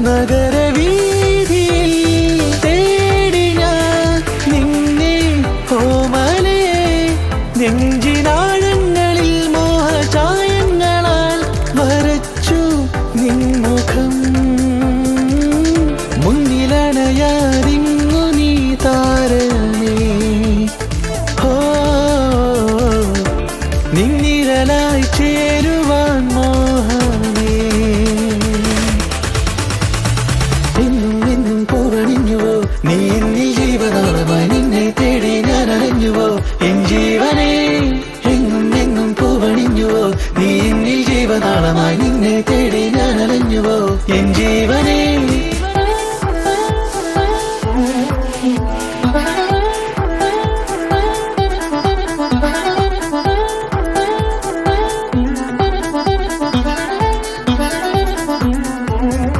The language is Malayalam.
നഗരവീതിയിൽ തേടി ഞാൻ നിന്നെ ഓമലേ നെഞ്ചിനാഴങ്ങളിൽ മോഹചായങ്ങളാൽ വരച്ചു നിൻമുഖം മുന്നിലണയാതിങ്ങു നീ താരമേ ഹോ നിന്നിഴലായി ചേരുവാൻ മോഹമേ എന്നും എന്നും പൂവണിഞ്ഞുവോ നീ എന്നിൽ ജീവനാളമായി നിന്നെ തേടി ഞാൻ അലഞ്ഞുവോ എൻ ജീവനേ എങ്ങും എങ്ങും പൂവണിഞ്ഞുവോ നീ എന്നിൽ ജീവനാളമായി നിന്നെ തേടി ഞാൻ അലഞ്ഞുവോ എൻ ജീവനേ